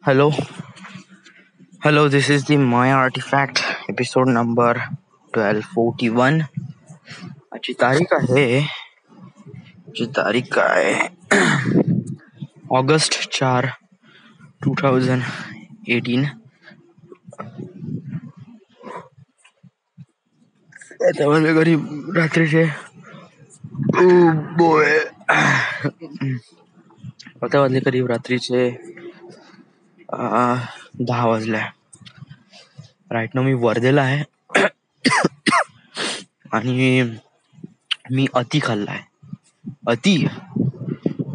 Hello, hello. This is the Maya Artifact episode number 1241. आजची तारीख आहे ऑगस्ट 4, 2018. त्यामध्ये करीब रात्रीचे आता वाजले करीब रात्रीचे 10 वाजले. राईट ना मी वर्धेला आहे आणि मी अति खाल्लाय. अति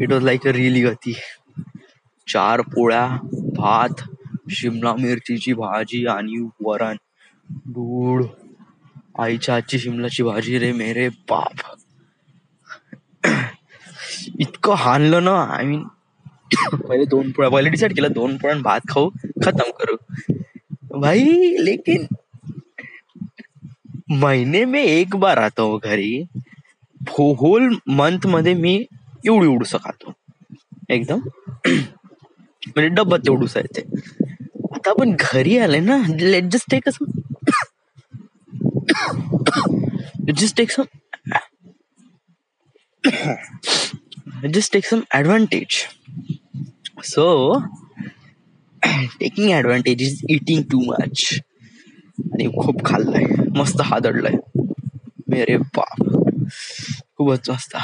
it was like a really अति. 4 पोळ्या, भात, शिमला मिरचीची भाजी आणि वरण, दूध, आईच्या हातची शिमलाची भाजी. रे मेरे बाप, इतकं हाणलं ना. आय मीन पहिले 2 पोळ्या, पहिले डिसाईड केलं 2 पोळ्या भात खाऊ, खतम करू भाई. लेकिन महीने में एक बार आता हूँ घरी. होल मंथ मध्ये मी एवढूस खातो एकदम, म्हणजे डब्बा तेवढूस आहे ते. आता आपण घरी आले ना, let just take some advantage. So taking advantage is eating too much. आणि खूप खाल्लंय, मस्त हादडलंय. मेरे बाप, खूपच मस्त.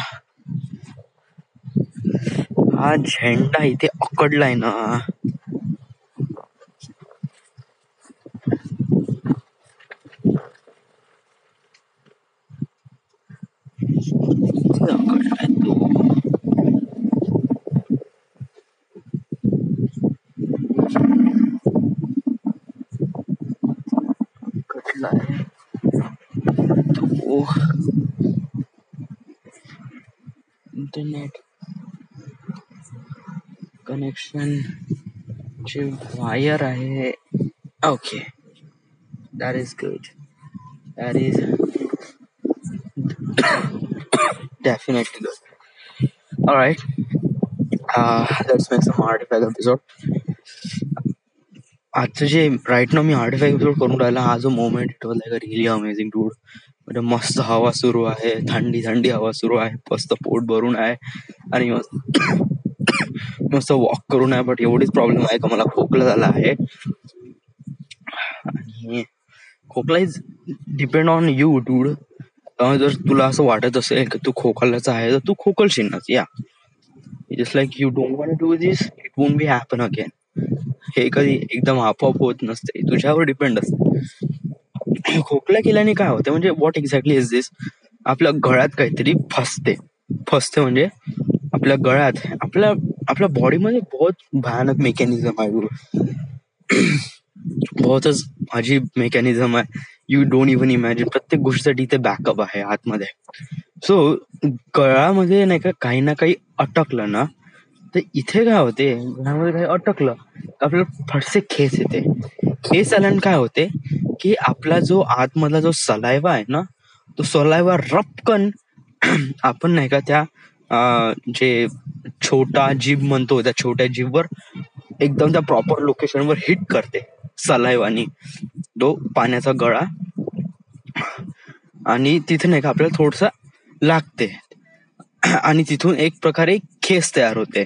हा झेंडा इथे अकडलाय ना. इंटरनेट कनेक्शन ची वायर आहे. Okay, that is good. That is definitely good. Alright, let's make some artifact episode. आजचं जे राईट ना मी आर्टिफॅक्ट एपिसोड करून राहिला, हा जो moment, it was like a really amazing dude. म्हणजे मस्त हवा सुरू आहे, थंडी थंडी हवा सुरू आहे, मस्त पोट भरून आहे आणि मस्त वॉक करून आहे. बट एवढीच प्रॉब्लेम आहे का मला खोकला झाला आहे. आणि खोकला is depend on you dude. जर तुला असं वाटत असेल की तू खोकलाच आहे तर तू खोकलशीलच. या just like you don't want to do this, it won't be happen again. हे कधी एकदम आपोआप होत नसते, तुझ्यावर डिपेंड असते. खोकला केल्याने काय होतं, म्हणजे व्हॉट एक्झॅक्टली इज दिस, आपल्या गळ्यात काहीतरी फसते म्हणजे आपल्या गळ्यात, आपल्या बॉडीमध्ये बहुत भयानक मेकॅनिझम आहे, बहुतच अजीब मेकॅनिझम आहे. You don't even imagine. प्रत्येक गोष्टीसाठी इथे बॅकअप आहे आतमध्ये. सो गळ्यामध्ये नाही का काही ना काही अटकलं ना, तर इथे काय होते, गळ्यामध्ये काही अटकलं आपल्याला फटसे खेस येते. खेस आल्याने काय होते की आपला जो आतमधला जो सलायवा आहे ना, तो सलायवा रपकन आपण नाही का त्या जे छोटा जीभ म्हणतो, त्या छोट्या जीभवर एकदम त्या प्रॉपर लोकेशनवर हिट करते सलायवानी तो पाण्याचा गळा. आणि तिथे नाही का आपल्याला थोडस लागते आणि तिथून एक प्रकारे खेस तयार होते.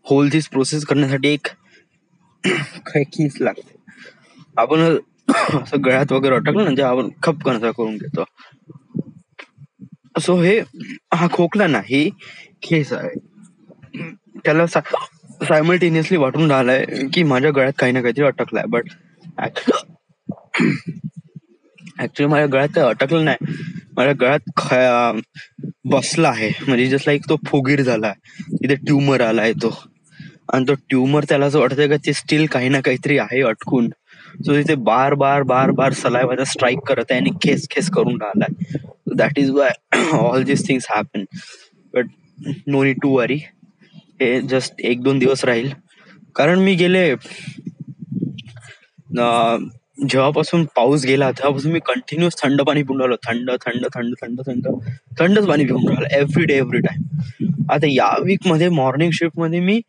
होल दिस प्रोसेस करण्यासाठी एक खीस लागते. आपण असं गळ्यात वगैरे अटकलं म्हणजे आपण खपकन असं करून घेतो. सो हे हा खोकला नाही, खेस आहे. त्याला सायमल्टेनियसली वाटून राहिलाय की माझ्या गळ्यात काही ना काहीतरी अटकलाय. बट ऍक्च्युली माझ्या गळ्यात काही अटकलं नाही, माझ्या गळ्यात बसला आहे. म्हणजे जस्ट लाईक तो फुगीर झालाय, तिथे ट्युमर आलाय तो. आणि तो ट्युमर त्याला असं वाटतंय का ते स्टील काही ना काहीतरी आहे अटकून. सो तिथे बार बार बार बार सलायवाचा स्ट्राईक करत आहे आणि खेस खेस करून राहिलाय. That is why all this things happen. But no need to worry, हे जस्ट 1-2 दिवस राहील. कारण मी गेले जेव्हापासून पाऊस गेला तेव्हापासून मी कंटिन्युअस थंड पाणी पिऊन राहिलो. थंडच पाणी पिऊन राहिलो एव्हरी डे एव्हरी टाइम. आता या वीक मध्ये मॉर्निंग शिफ्ट मध्ये मी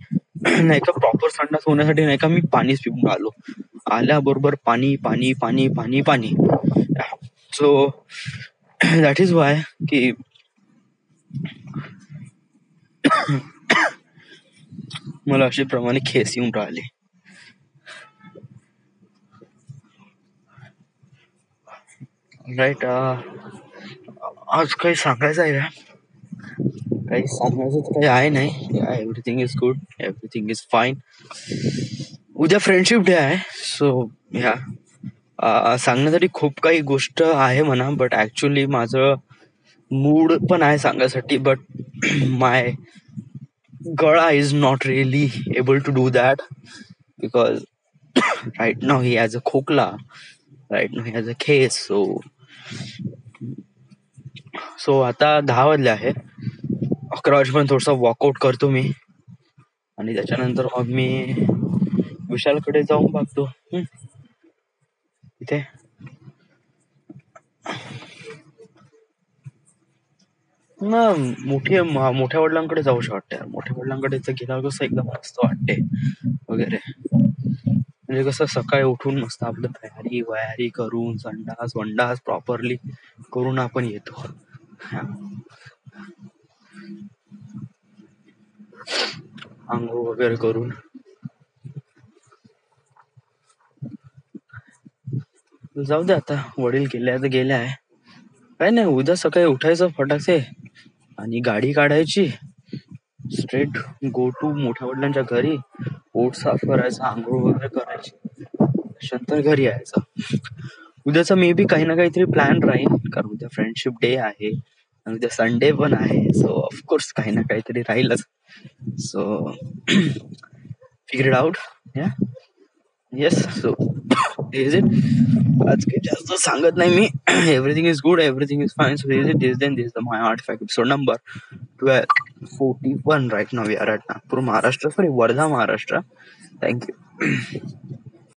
नाही का प्रॉपर संडास होण्यासाठी नाही का मी पाणीच पिऊन आलो. आल्याबरोबर पाणी पाणी पाणी पाणी पाणी. सो दॅट इज वाय की मला अशा प्रमाणे खेस येऊन राहिले. राईट. आज काही सांगायचं आहे का? काही सांगायचं तर काही आहे नाही. Everything is good, everything is fine. उद्या फ्रेंडशिप डे आहे. सो ह्या सांगण्यासाठी खूप काही गोष्ट आहे म्हणा, बट ऍक्च्युली माझं मूड पण आहे सांगायसाठी, बट माय गळा is not really able to do that because right now he has a खोकला, राईट नाव ही हॅज अ खेस. सो आता 10 वाजले आहे. 11 वाजेपर्यंत थोडसा वॉकआउट करतो मी आणि त्याच्यानंतर मग मी विशालकडे जाऊन बघतो. इथे ना मोठ्या वडिलांकडे जाऊशी वाटते. मोठ्या वडिलांकडे गेल्यावर कसं एकदम मस्त वाटते वगैरे. म्हणजे कसं सकाळी उठून मस्त आपलं तयारी वयारी करून संडास वंडास प्रॉपरली करून आपण येतो. आंघोळ वगैरे करून जाऊ दे. आता वडील गेल्या तर गेल्या आहे. काय नाही, उद्या सकाळी उठायचं फटाकसे आणि गाडी काढायची, स्ट्रेट गो टू मोठ्या वडिलांच्या घरी, पोट साफ करायचं, आंघोळ वगैरे करायची, त्याच्यानंतर घरी यायचं. उद्याचा मे बी काही ना काहीतरी प्लॅन राहील, कारण उद्या फ्रेंडशिप डे आहे आणि उद्या संडे पण आहे. सो ऑफकोर्स काही ना काहीतरी राहीलच. So figure it out. Yes. So is it. आज काही जास्त सांगत नाही मी. Everything is good, everything is fine. So is it. This my artefact episode number 1241. Right now we are at Nagpur, Maharashtra. Sorry, Wardha, Maharashtra. Thank you.